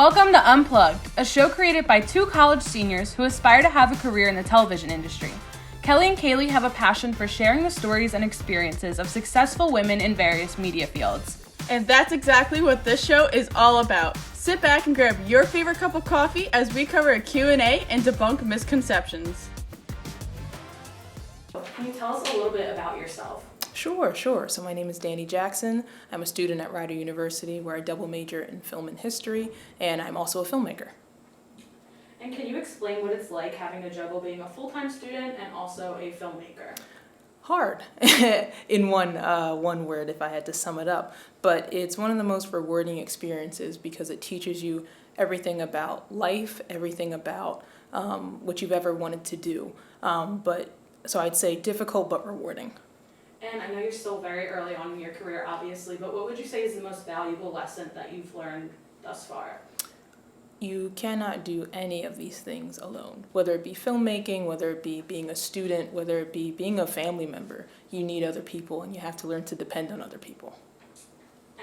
Welcome to Unplugged, a show created by two college seniors who aspire to have a career in the television industry. Kelly and Kaylee have a passion for sharing the stories and experiences of successful women in various media fields. And that's exactly what this show is all about. Sit back and grab your favorite cup of coffee as we cover a Q&A and debunk misconceptions. Can you tell us a little bit about yourself? Sure. So my name is Dani Jackson. I'm a student at Rider University where I double major in film and history, and I'm also a filmmaker. And can you explain what it's like having to juggle being a full-time student and also a filmmaker? Hard, in one word if I had to sum it up, but it's one of the most rewarding experiences because it teaches you everything about life, everything about what you've ever wanted to do. So I'd say difficult but rewarding. And I know you're still very early on in your career, obviously, but what would you say is the most valuable lesson that you've learned thus far? You cannot do any of these things alone, whether it be filmmaking, whether it be being a student, whether it be being a family member. You need other people, and you have to learn to depend on other people.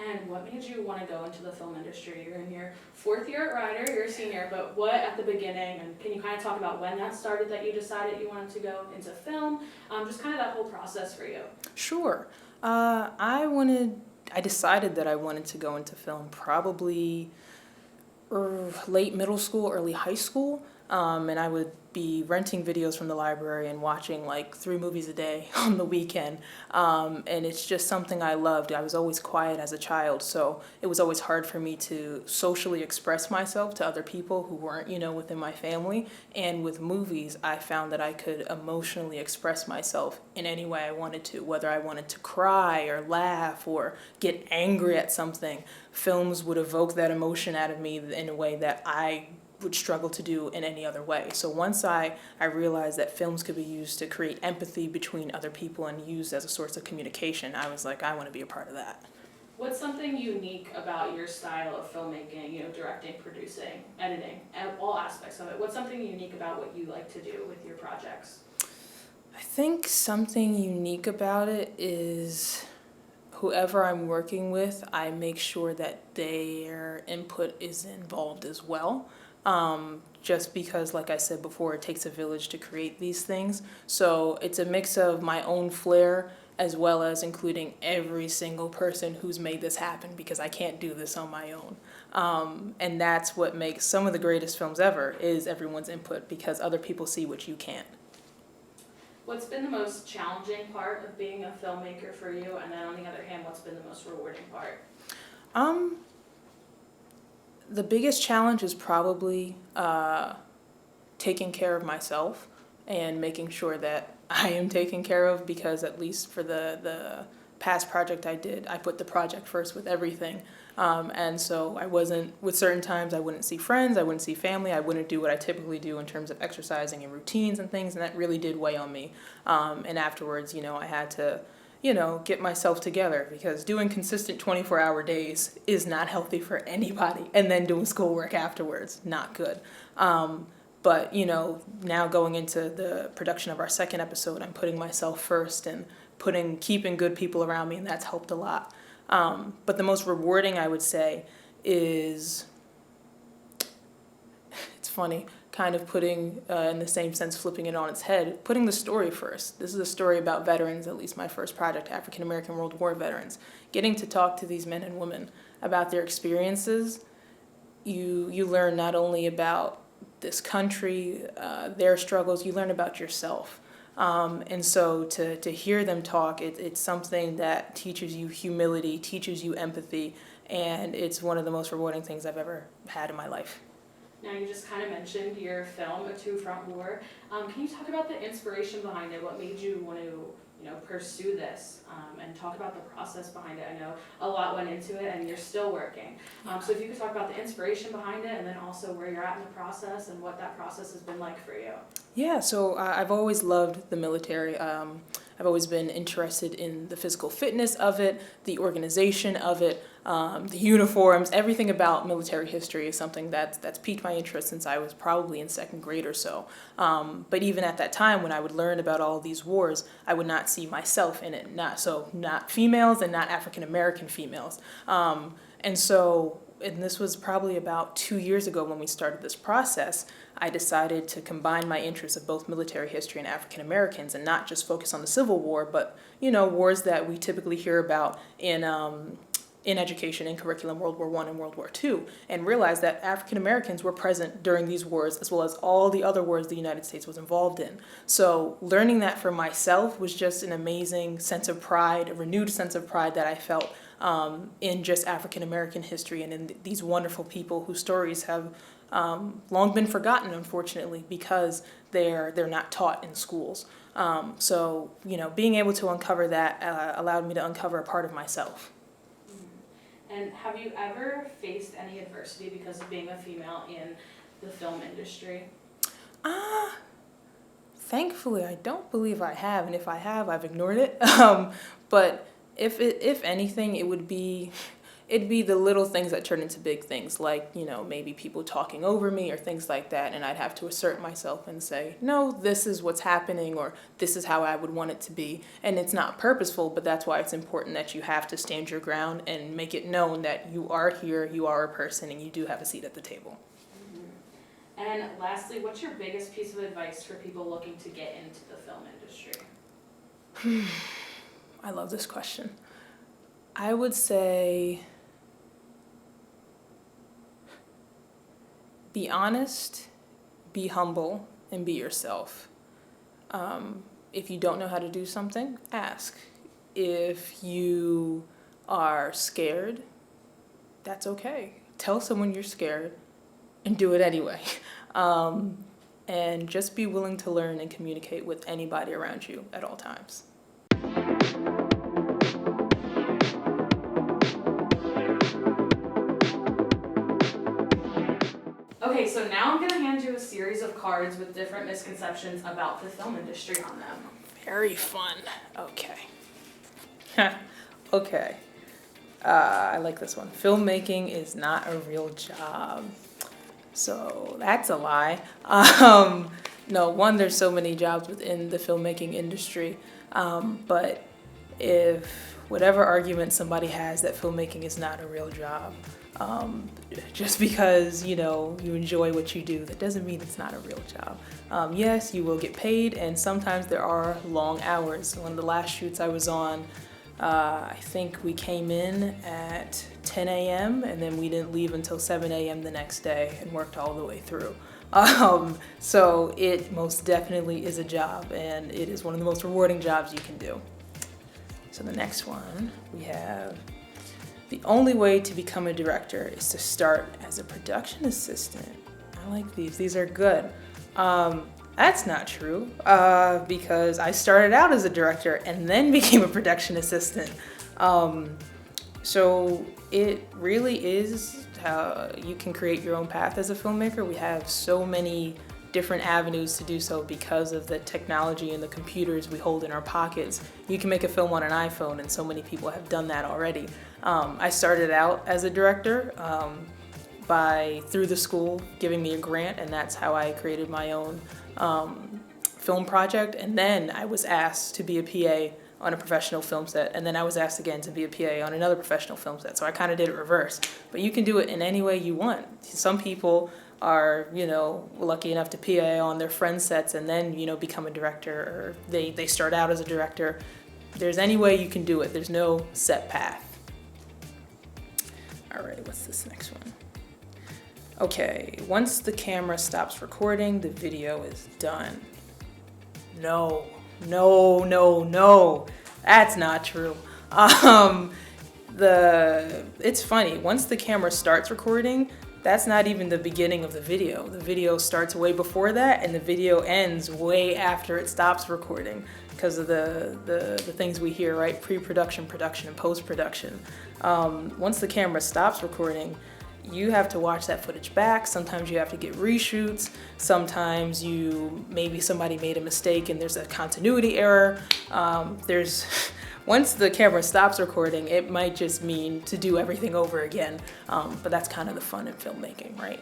And what made you want to go into the film industry? You're in your fourth year at Rider, you're a senior, but what at the beginning, and can you kind of talk about when that started that you decided you wanted to go into film, just kind of that whole process for you? Sure. I decided that I wanted to go into film probably late middle school, early high school, and I would be renting videos from the library and watching like 3 movies a day on the weekend, and it's just something I loved. I was always quiet as a child, so it was always hard for me to socially express myself to other people who weren't, within my family, and with movies, I found that I could emotionally express myself in any way I wanted to, whether I wanted to cry or laugh or get angry at something. Films would evoke that emotion out of me in a way that I would struggle to do in any other way. So once I realized that films could be used to create empathy between other people and used as a source of communication, I was like, I want to be a part of that. What's something unique about your style of filmmaking, directing, producing, editing, and all aspects of it? What's something unique about what you like to do with your projects? I think something unique about it is whoever I'm working with, I make sure that their input is involved as well. Just because, like I said before, it takes a village to create these things. So it's a mix of my own flair as well as including every single person who's made this happen, because I can't do this on my own. And that's what makes some of the greatest films ever, is everyone's input, because other people see what you can't. What's been the most challenging part of being a filmmaker for you? And then on the other hand, what's been the most rewarding part? The biggest challenge is probably taking care of myself and making sure that I am taken care of, because at least for the past project I did, I put the project first with everything. And so I wasn't, with certain times I wouldn't see friends, I wouldn't see family, I wouldn't do what I typically do in terms of exercising and routines and things, and that really did weigh on me. And afterwards, I had to get myself together, because doing consistent 24-hour days is not healthy for anybody. And then doing schoolwork afterwards, not good. But, now going into the production of our second episode, I'm putting myself first and keeping good people around me, and that's helped a lot. But the most rewarding, I would say, is, it's funny, kind of putting, in the same sense, flipping it on its head, putting the story first. This is a story about veterans, at least my first project, African American World War veterans. Getting to talk to these men and women about their experiences, you learn not only about this country, their struggles, you learn about yourself. And so to hear them talk, it's something that teaches you humility, teaches you empathy, and it's one of the most rewarding things I've ever had in my life. Now, you just kind of mentioned your film, A Two-Front War. Can you talk about the inspiration behind it? What made you want to, pursue this, and talk about the process behind it? I know a lot went into it, and you're still working. So if you could talk about the inspiration behind it, and then also where you're at in the process and what that process has been like for you. Yeah, so I've always loved the military. I've always been interested in the physical fitness of it, the organization of it, the uniforms, everything about military history is something that's piqued my interest since I was probably in second grade or so. But even at that time, when I would learn about all these wars, I would not see myself in it. Not females and not African American females. And so and this was probably about 2 years ago when we started this process, I decided to combine my interests of both military history and African Americans and not just focus on the Civil War, but, wars that we typically hear about in education, in curriculum, World War I and World War II, and realize that African Americans were present during these wars as well as all the other wars the United States was involved in. So learning that for myself was just an amazing sense of pride, a renewed sense of pride that I felt in just African American history and in these wonderful people whose stories have long been forgotten, unfortunately, because they're not taught in schools. So being able to uncover that allowed me to uncover a part of myself. And have you ever faced any adversity because of being a female in the film industry? Thankfully, I don't believe I have, and if I have, I've ignored it. But if anything, it'd be the little things that turn into big things, like, maybe people talking over me or things like that, and I'd have to assert myself and say, no, this is what's happening, or this is how I would want it to be. And it's not purposeful, but that's why it's important that you have to stand your ground and make it known that you are here, you are a person, and you do have a seat at the table. Mm-hmm. And lastly, what's your biggest piece of advice for people looking to get into the film industry? I love this question. I would say, be honest, be humble, and be yourself. If you don't know how to do something, ask. If you are scared, that's okay. Tell someone you're scared and do it anyway. And just be willing to learn and communicate with anybody around you at all times. Okay, so now I'm going to hand you a series of cards with different misconceptions about the film industry on them. Very fun. Okay. Okay. I like this one. Filmmaking is not a real job. So that's a lie. No, one, there's so many jobs within the filmmaking industry. But if whatever argument somebody has that filmmaking is not a real job, just because, you enjoy what you do, that doesn't mean it's not a real job. Yes, you will get paid, and sometimes there are long hours. One of the last shoots I was on, I think we came in at 10 a.m. and then we didn't leave until 7 a.m. the next day and worked all the way through. So it most definitely is a job, and it is one of the most rewarding jobs you can do. So the next one, we have, the only way to become a director is to start as a production assistant. I like these. These are good. That's not true, because I started out as a director and then became a production assistant. So it really is how you can create your own path as a filmmaker. We have so many different avenues to do so because of the technology and the computers we hold in our pockets. You can make a film on an iPhone, and so many people have done that already. I started out as a director through the school giving me a grant, and that's how I created my own film project. And then I was asked to be a PA on a professional film set, and then I was asked again to be a PA on another professional film set. So I kind of did it reverse. But you can do it in any way you want. Some people are, lucky enough to PA on their friends' sets and then, become a director, or they start out as a director. There's any way you can do it. There's no set path. All right, what's this next one? Okay, once the camera stops recording, the video is done. No. That's not true. It's funny, once the camera starts recording, that's not even the beginning of the video. The video starts way before that, and the video ends way after it stops recording because of the things we hear, right? Pre-production, production, and post-production. Once the camera stops recording, you have to watch that footage back. Sometimes you have to get reshoots. Sometimes maybe somebody made a mistake and there's a continuity error. Once the camera stops recording, it might just mean to do everything over again. But that's kind of the fun in filmmaking, right?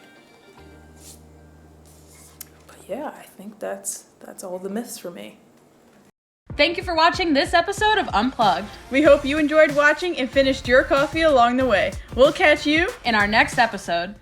But yeah, I think that's all the myths for me. Thank you for watching this episode of Unplugged. We hope you enjoyed watching and finished your coffee along the way. We'll catch you In our next episode.